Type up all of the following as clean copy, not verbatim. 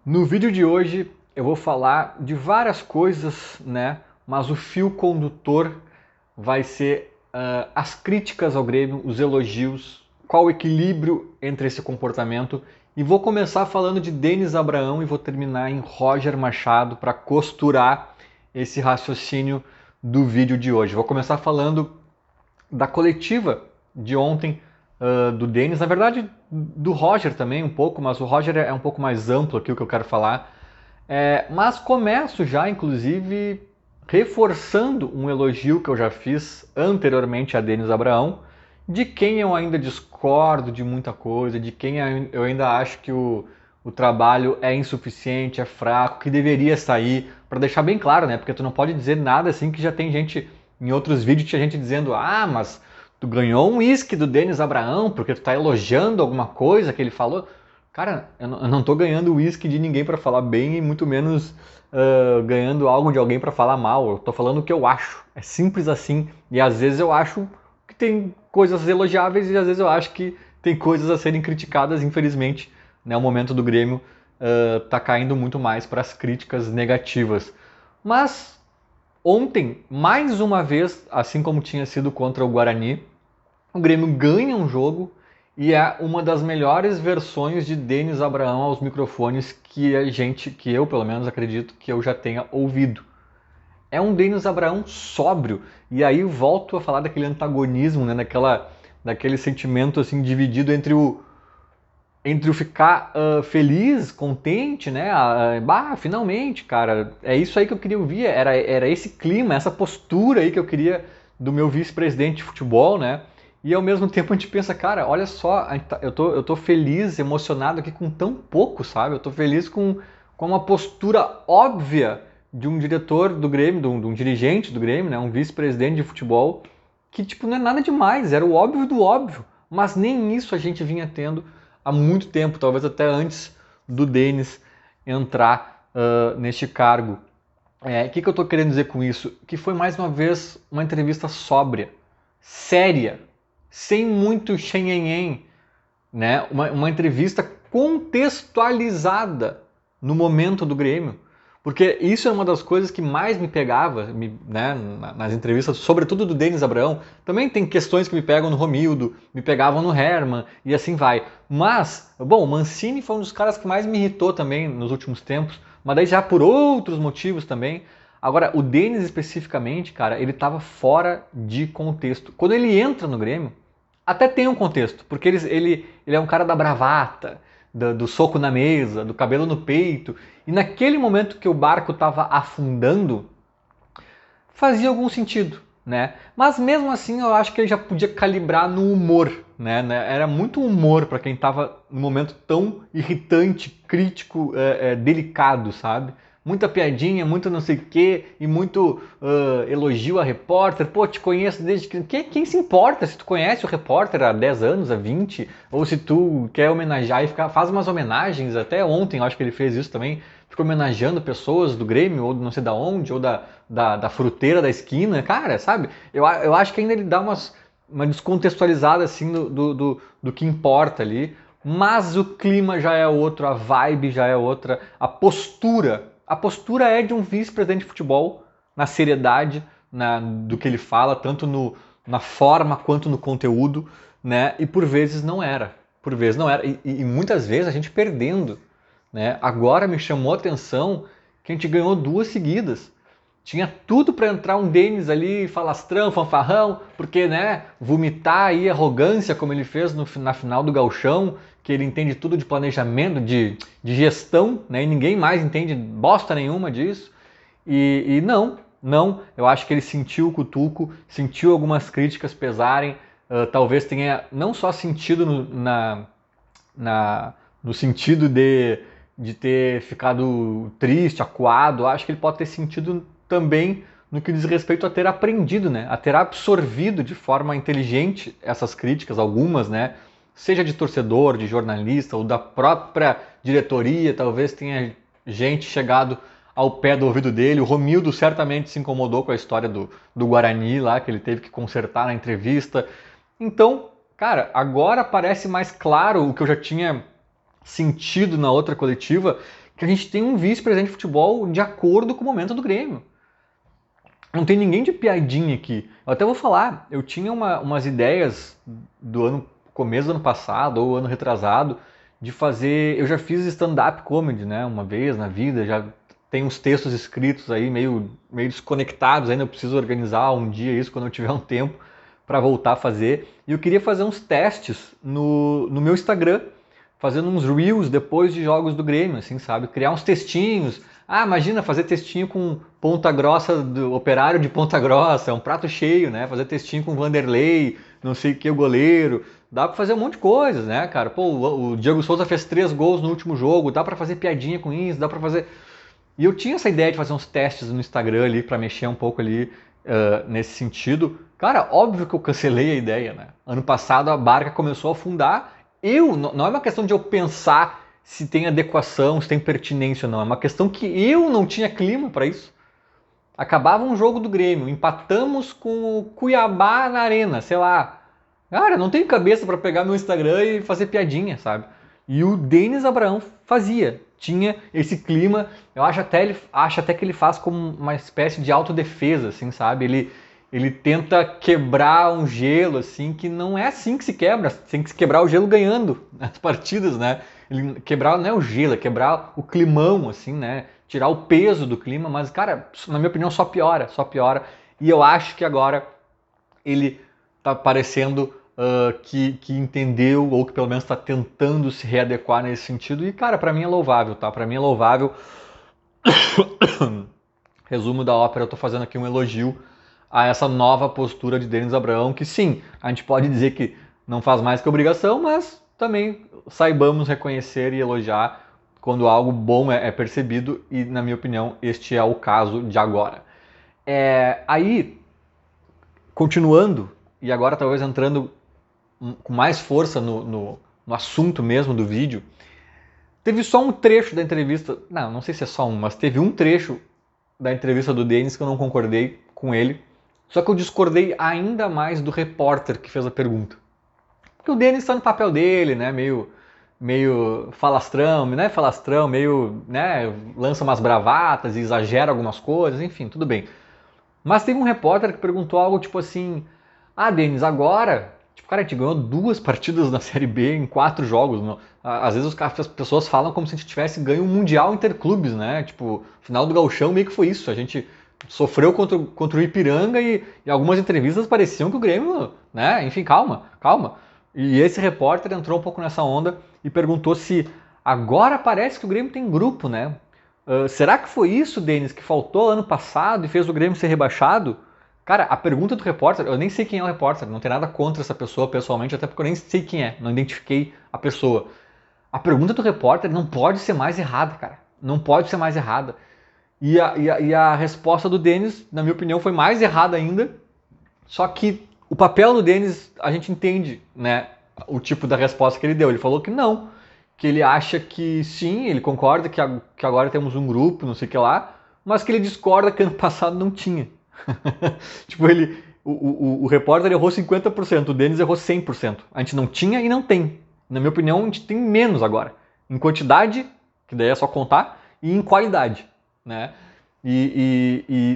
No vídeo de hoje eu vou falar de várias coisas, né? Mas o fio condutor vai ser as críticas ao Grêmio, os elogios, qual o equilíbrio entre esse comportamento. E vou começar falando de Denis Abraão e vou terminar em Roger Machado para costurar esse raciocínio do vídeo de hoje. Vou começar falando da coletiva de ontem do Denis, na verdade do Roger também um pouco, mas o Roger é um pouco mais amplo aqui o que eu quero falar. Mas começo já, inclusive, reforçando um elogio que eu já fiz anteriormente a Denis Abraão, de quem eu ainda discordo de muita coisa, de quem eu ainda acho que o trabalho é insuficiente, é fraco, que deveria sair, para deixar bem claro, né? Porque tu não pode dizer nada assim que já tem gente, em outros vídeos tinha gente dizendo, mas tu ganhou um uísque do Denis Abraão porque tu tá elogiando alguma coisa que ele falou. Cara, eu não tô ganhando uísque de ninguém para falar bem e muito menos ganhando algo de alguém para falar mal. Eu tô falando o que eu acho. É simples assim. E às vezes eu acho que tem coisas elogiáveis e às vezes eu acho que tem coisas a serem criticadas, infelizmente. Né? O momento do Grêmio tá caindo muito mais para as críticas negativas. Mas ontem, mais uma vez, assim como tinha sido contra o Guarani, o Grêmio ganha um jogo e é uma das melhores versões de Denis Abraão aos microfones que eu pelo menos acredito que eu já tenha ouvido. É um Denis Abraão sóbrio, e aí volto a falar daquele antagonismo, né, daquele sentimento assim dividido entre o ficar feliz, contente, né? Finalmente, cara, é isso aí que eu queria ouvir, era esse clima, essa postura aí que eu queria do meu vice-presidente de futebol, né? E ao mesmo tempo a gente pensa, cara, olha só, eu tô feliz, emocionado aqui com tão pouco, sabe? Eu tô feliz com uma postura óbvia de um diretor do Grêmio, de um dirigente do Grêmio, né? Um vice-presidente de futebol, que tipo, não é nada demais, era o óbvio do óbvio, mas nem isso a gente vinha tendo há muito tempo, talvez até antes do Denis entrar neste cargo. O que eu estou querendo dizer com isso? Que foi mais uma vez uma entrevista sóbria, séria, sem muito xenhenhen, né? Uma entrevista contextualizada no momento do Grêmio. Porque isso é uma das coisas que mais me pegava, né, nas entrevistas, sobretudo do Denis Abraão. Também tem questões que me pegam no Romildo, me pegavam no Herman e assim vai. Mas, bom, o Mancini foi um dos caras que mais me irritou também nos últimos tempos, mas daí já por outros motivos também. Agora, o Denis especificamente, cara, ele estava fora de contexto. Quando ele entra no Grêmio, até tem um contexto, porque ele é um cara da bravata, do soco na mesa, do cabelo no peito. E naquele momento que o barco estava afundando, fazia algum sentido, né? Mas mesmo assim eu acho que ele já podia calibrar no humor, né? Era muito humor para quem estava num momento tão irritante, crítico, delicado, sabe? Muita piadinha, muito não sei o quê, e muito elogio a repórter. Pô, te conheço desde que... Quem se importa se tu conhece o repórter há 10 anos, há 20? Ou se tu quer homenagear e faz umas homenagens, até ontem eu acho que ele fez isso também, ficou homenageando pessoas do Grêmio, ou não sei da onde, ou da fruteira da esquina, cara, sabe? Eu acho que ainda ele dá uma descontextualizada assim do que importa ali, mas o clima já é outro, a vibe já é outra, a postura é de um vice-presidente de futebol, na seriedade do que ele fala, tanto na forma quanto no conteúdo, né? E por vezes não era. Por vezes não era. E muitas vezes a gente perdendo. Né? Agora me chamou a atenção que a gente ganhou 2 seguidas. Tinha tudo para entrar um Denis ali, falastrão, fanfarrão, porque, né, vomitar aí arrogância, como ele fez na final do Gauchão, que ele entende tudo de planejamento, de gestão, né, e ninguém mais entende bosta nenhuma disso. E não, eu acho que ele sentiu o cutuco, sentiu algumas críticas pesarem, talvez tenha não só sentido no sentido de ter ficado triste, acuado, acho que ele pode ter sentido também no que diz respeito a ter aprendido, né? A ter absorvido de forma inteligente essas críticas, algumas, né? Seja de torcedor, de jornalista ou da própria diretoria, talvez tenha gente chegado ao pé do ouvido dele. O Romildo certamente se incomodou com a história do Guarani lá, que ele teve que consertar na entrevista. Então, cara, agora parece mais claro o que eu já tinha sentido na outra coletiva, que a gente tem um vice-presidente de futebol de acordo com o momento do Grêmio. Não tem ninguém de piadinha aqui. Eu até vou falar, eu tinha umas ideias do começo do ano passado ou ano retrasado de fazer. Eu já fiz stand-up comedy, né? Uma vez na vida, já tem uns textos escritos aí meio desconectados ainda. Eu preciso organizar um dia isso quando eu tiver um tempo para voltar a fazer. E eu queria fazer uns testes no meu Instagram, fazendo uns reels depois de jogos do Grêmio, assim, sabe? Criar uns textinhos. Ah, imagina fazer textinho com Ponta Grossa, do Operário de Ponta Grossa, é um prato cheio, né? Fazer textinho com Vanderlei, não sei o que, o goleiro. Dá pra fazer um monte de coisas, né, cara? Pô, o Diego Souza fez 3 gols no último jogo, dá pra fazer piadinha com isso, dá pra fazer... E eu tinha essa ideia de fazer uns testes no Instagram ali, pra mexer um pouco ali nesse sentido. Cara, óbvio que eu cancelei a ideia, né? Ano passado a barca começou a afundar. Não é uma questão de eu pensar se tem adequação, se tem pertinência ou não. É uma questão que eu não tinha clima para isso. Acabava um jogo do Grêmio, empatamos com o Cuiabá na arena, sei lá. Cara, não tenho cabeça para pegar meu Instagram e fazer piadinha, sabe? E o Denis Abraão fazia. Tinha esse clima, eu acho até que ele faz como uma espécie de autodefesa, assim, sabe? Ele tenta quebrar um gelo, assim, que não é assim que se quebra. Tem que se quebrar o gelo ganhando as partidas, né? Ele quebrar não é o gelo, é quebrar o climão, assim, né? Tirar o peso do clima, mas, cara, na minha opinião, só piora, só piora. E eu acho que agora ele tá parecendo que entendeu, ou que pelo menos está tentando se readequar nesse sentido. E, cara, pra mim é louvável, tá? Pra mim é louvável. Resumo da ópera, eu tô fazendo aqui um elogio a essa nova postura de Denis Abraão, que sim, a gente pode dizer que não faz mais que obrigação, mas também saibamos reconhecer e elogiar quando algo bom é percebido, e na minha opinião este é o caso de agora. Aí, continuando, e agora talvez entrando com mais força no assunto mesmo do vídeo, teve só um trecho da entrevista, não sei se é só um, mas teve um trecho da entrevista do Denis que eu não concordei com ele, só que eu discordei ainda mais do repórter que fez a pergunta. Porque o Denis está no papel dele, né, meio falastrão, não é falastrão, meio, né, lança umas bravatas e exagera algumas coisas, enfim, tudo bem. Mas teve um repórter que perguntou algo tipo assim, Denis, agora, tipo, cara, a gente ganhou 2 partidas na Série B em 4 jogos, não? Às vezes as pessoas falam como se a gente tivesse ganho um Mundial Interclubes, né, tipo, final do Gauchão meio que foi isso, a gente sofreu contra o Ipiranga e algumas entrevistas pareciam que o Grêmio, né, enfim, calma. E esse repórter entrou um pouco nessa onda e perguntou se agora parece que o Grêmio tem grupo, né? Será que foi isso, Denis, que faltou ano passado e fez o Grêmio ser rebaixado? Cara, a pergunta do repórter, eu nem sei quem é o repórter, não tem nada contra essa pessoa pessoalmente, até porque eu nem sei quem é, não identifiquei a pessoa. A pergunta do repórter não pode ser mais errada, cara. Não pode ser mais errada. E a resposta do Denis, na minha opinião, foi mais errada ainda. Só que o papel do Denis, a gente entende, né, o tipo da resposta que ele deu. Ele falou que não, que ele acha que sim, ele concorda que agora temos um grupo, não sei o que lá, mas que ele discorda que ano passado não tinha. Tipo, o repórter errou 50%, o Denis errou 100%. A gente não tinha e não tem. Na minha opinião, a gente tem menos agora. Em quantidade, que daí é só contar, e em qualidade, né?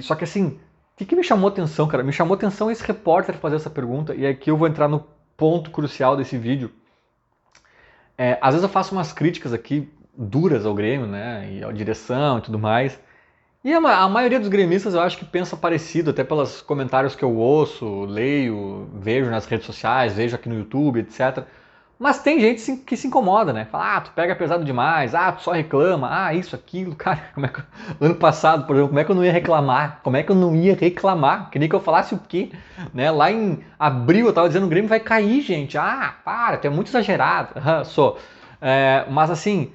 Só que assim, o que me chamou atenção, cara? Me chamou atenção esse repórter fazer essa pergunta, e aqui eu vou entrar no ponto crucial desse vídeo. Às vezes eu faço umas críticas aqui duras ao Grêmio, né? E à direção e tudo mais. E a maioria dos gremistas eu acho que pensa parecido, até pelos comentários que eu ouço, leio, vejo nas redes sociais, vejo aqui no YouTube, etc. Mas tem gente que se incomoda, né? Fala, tu pega pesado demais, tu só reclama, isso, aquilo. Cara, ano passado, por exemplo, como é que eu não ia reclamar? Como é que eu não ia reclamar? Queria que eu falasse o quê? Né? Lá em abril eu tava dizendo, o Grêmio vai cair, gente. Para, tu é muito exagerado. Sou. Mas assim,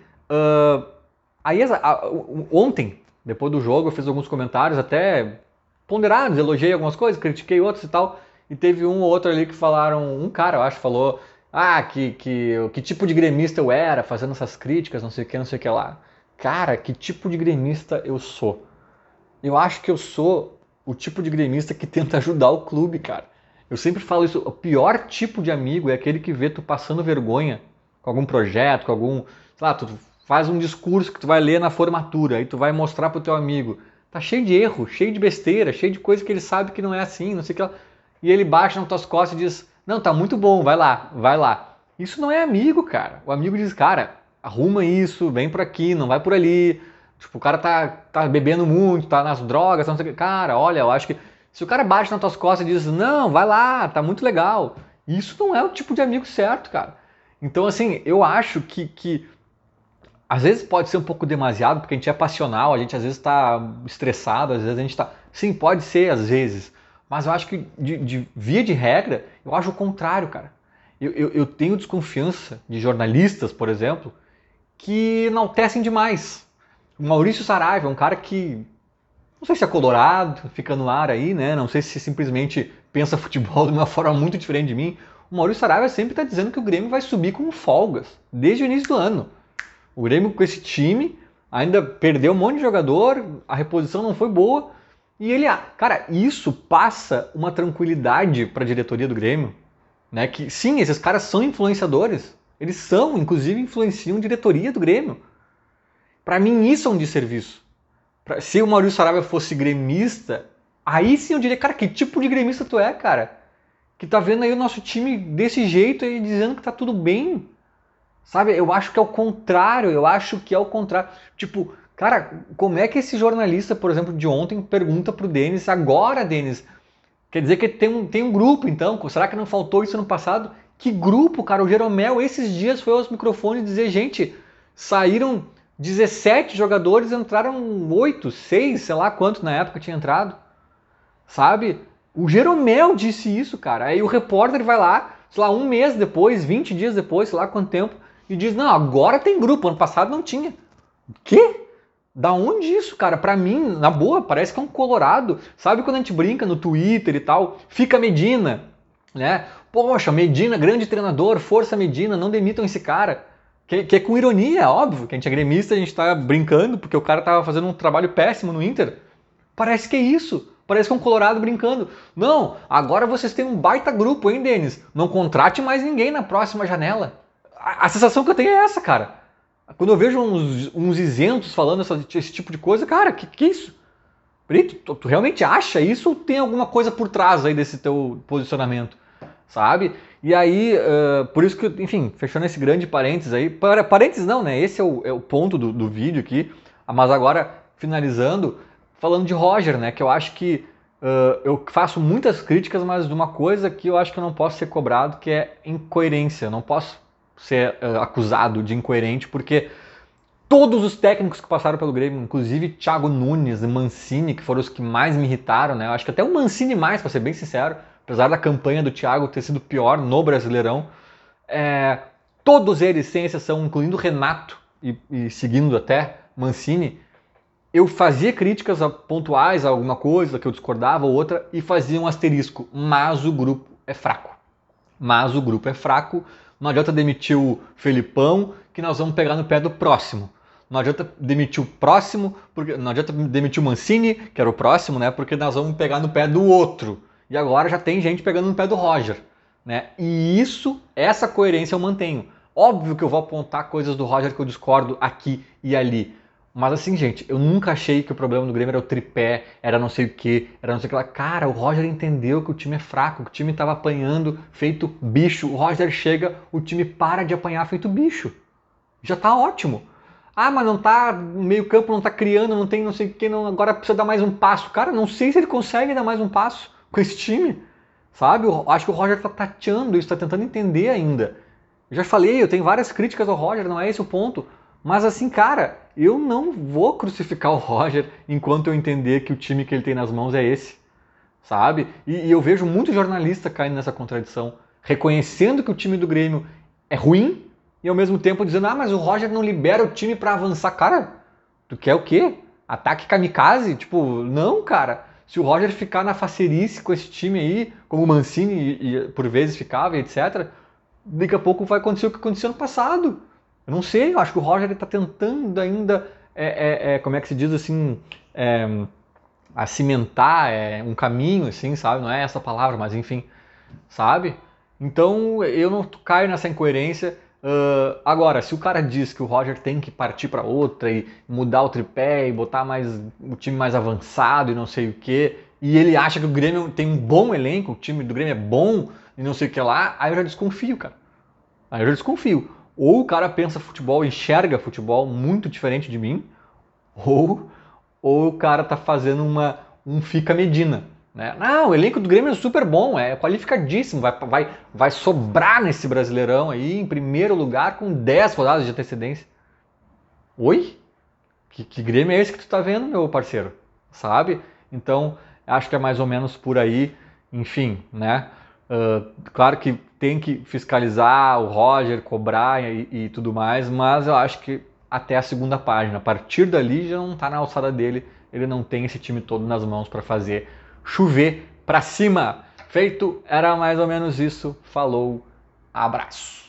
ontem, depois do jogo, eu fiz alguns comentários até ponderados, elogiei algumas coisas, critiquei outros e tal. E teve um ou outro ali que falaram, um cara, eu acho, falou que tipo de gremista eu era, fazendo essas críticas, não sei o que lá. Cara, que tipo de gremista eu sou? Eu acho que eu sou o tipo de gremista que tenta ajudar o clube, cara. Eu sempre falo isso, o pior tipo de amigo é aquele que vê tu passando vergonha com algum projeto, com algum, sei lá, tu faz um discurso que tu vai ler na formatura, aí tu vai mostrar pro teu amigo. Tá cheio de erro, cheio de besteira, cheio de coisa que ele sabe que não é assim, não sei o que lá. E ele baixa nas tuas costas e diz, não, tá muito bom, vai lá, vai lá. Isso não é amigo, cara. O amigo diz, cara, arruma isso, vem por aqui, não vai por ali. Tipo, o cara tá bebendo muito, tá nas drogas, não sei o que. Cara, olha, eu acho que se o cara bate nas tuas costas e diz, não, vai lá, tá muito legal. Isso não é o tipo de amigo certo, cara. Então, assim, eu acho que às vezes pode ser um pouco demasiado, porque a gente é passional, a gente às vezes está estressado, às vezes a gente está. Sim, pode ser, às vezes. Mas eu acho que, de via de regra, eu acho o contrário, cara. Eu tenho desconfiança de jornalistas, por exemplo, que enaltecem demais. O Maurício Saraiva é um cara que, não sei se é colorado, fica no ar aí, né? Não sei se simplesmente pensa futebol de uma forma muito diferente de mim. O Maurício Saraiva sempre está dizendo que o Grêmio vai subir com folgas, desde o início do ano. O Grêmio com esse time ainda perdeu um monte de jogador, a reposição não foi boa. E ele, cara, isso passa uma tranquilidade para a diretoria do Grêmio, né? Que sim, esses caras são influenciadores. Eles são, inclusive, influenciam a diretoria do Grêmio. Para mim isso é um desserviço. Se o Maurício Saraiva fosse gremista, aí sim eu diria, cara, que tipo de gremista tu é, cara? Que tá vendo aí o nosso time desse jeito e dizendo que tá tudo bem. Sabe, eu acho que é o contrário, eu acho que é o contrário. Tipo, cara, como é que esse jornalista, por exemplo, de ontem, pergunta pro Denis, agora, Denis, quer dizer que tem um grupo, então? Será que não faltou isso no passado? Que grupo, cara? O Jeromel, esses dias, foi aos microfones dizer, gente, saíram 17 jogadores, entraram 8, 6, sei lá quanto na época tinha entrado. Sabe? O Jeromel disse isso, cara. Aí o repórter vai lá, sei lá, um mês depois, 20 dias depois, sei lá quanto tempo, e diz, não, agora tem grupo, ano passado não tinha. Quê? Da onde isso, cara? Pra mim, na boa, parece que é um colorado. Sabe quando a gente brinca no Twitter e tal? Fica Medina, né? Poxa, Medina, grande treinador, força Medina, não demitam esse cara. Que é com ironia, óbvio, que a gente é gremista, a gente tá brincando, porque o cara tava fazendo um trabalho péssimo no Inter. Parece que é isso. Parece que é um colorado brincando. Não, agora vocês têm um baita grupo, hein, Denis? Não contrate mais ninguém na próxima janela. A sensação que eu tenho é essa, cara. Quando eu vejo uns isentos falando esse tipo de coisa, cara, que é isso? Brito, tu realmente acha isso ou tem alguma coisa por trás aí desse teu posicionamento? Sabe? E aí, por isso que, enfim, fechando esse grande parênteses aí, parênteses não, né? Esse é o ponto do vídeo aqui, mas agora, finalizando, falando de Roger, né? Que eu acho que eu faço muitas críticas, mas de uma coisa que eu acho que eu não posso ser cobrado, que é incoerência. Eu não posso ser acusado de incoerente, porque todos os técnicos que passaram pelo Grêmio, inclusive Thiago Nunes e Mancini, que foram os que mais me irritaram, né? Eu acho que até o Mancini mais, para ser bem sincero, apesar da campanha do Thiago ter sido pior no Brasileirão, todos eles, sem exceção, incluindo Renato e seguindo até Mancini, eu fazia críticas pontuais a alguma coisa que eu discordava ou outra e fazia um asterisco, mas o grupo é fraco. Mas o grupo é fraco, não adianta demitir o Felipão, que nós vamos pegar no pé do próximo. Não adianta demitir o próximo, porque não adianta demitir o Mancini, que era o próximo, né? Porque nós vamos pegar no pé do outro. E agora já tem gente pegando no pé do Roger, né? E essa coerência eu mantenho. Óbvio que eu vou apontar coisas do Roger que eu discordo aqui e ali. Mas assim, gente, eu nunca achei que o problema do Grêmio era o tripé, era não sei o que, era não sei o que lá. Cara, o Roger entendeu que o time é fraco, que o time estava apanhando feito bicho. O Roger chega, o time para de apanhar feito bicho. Já tá ótimo. Ah, mas não tá, no meio campo não tá criando, não tem não sei o que, não, agora precisa dar mais um passo. Cara, não sei se ele consegue dar mais um passo com esse time, sabe? Eu acho que o Roger tá tateando isso, tá tentando entender ainda. Eu já falei, eu tenho várias críticas ao Roger, não é esse o ponto. Mas assim, cara, eu não vou crucificar o Roger enquanto eu entender que o time que ele tem nas mãos é esse, sabe? E eu vejo muito jornalista caindo nessa contradição, reconhecendo que o time do Grêmio é ruim e ao mesmo tempo dizendo, ah, mas o Roger não libera o time pra avançar. Cara, tu quer o quê? Ataque kamikaze? Tipo, não, cara. Se o Roger ficar na facerice com esse time aí, como o Mancini e por vezes ficava, etc., daqui a pouco vai acontecer o que aconteceu no passado. Eu não sei, eu acho que o Roger está tentando ainda, como é que se diz assim, a cimentar um caminho, assim, sabe? Não é essa palavra, mas enfim, sabe? Então eu não caio nessa incoerência. Agora, se o cara diz que o Roger tem que partir para outra e mudar o tripé e botar o time mais avançado e não sei o que, e ele acha que o Grêmio tem um bom elenco, o time do Grêmio é bom e não sei o que lá, aí eu já desconfio, cara. Aí eu já desconfio. Ou o cara pensa futebol, enxerga futebol muito diferente de mim, ou, ou o cara tá fazendo um Fica Medina. Né? Não, o elenco do Grêmio é super bom, é qualificadíssimo, vai sobrar nesse Brasileirão aí em primeiro lugar com 10 rodadas de antecedência. Oi? Que Grêmio é esse que tu tá vendo, meu parceiro? Sabe? Então, acho que é mais ou menos por aí, enfim, né? Claro que tem que fiscalizar o Roger, cobrar e tudo mais, mas eu acho que até a segunda página, a partir dali já não está na alçada dele, ele não tem esse time todo nas mãos para fazer chover para cima. Feito, era mais ou menos isso. Falou, abraço.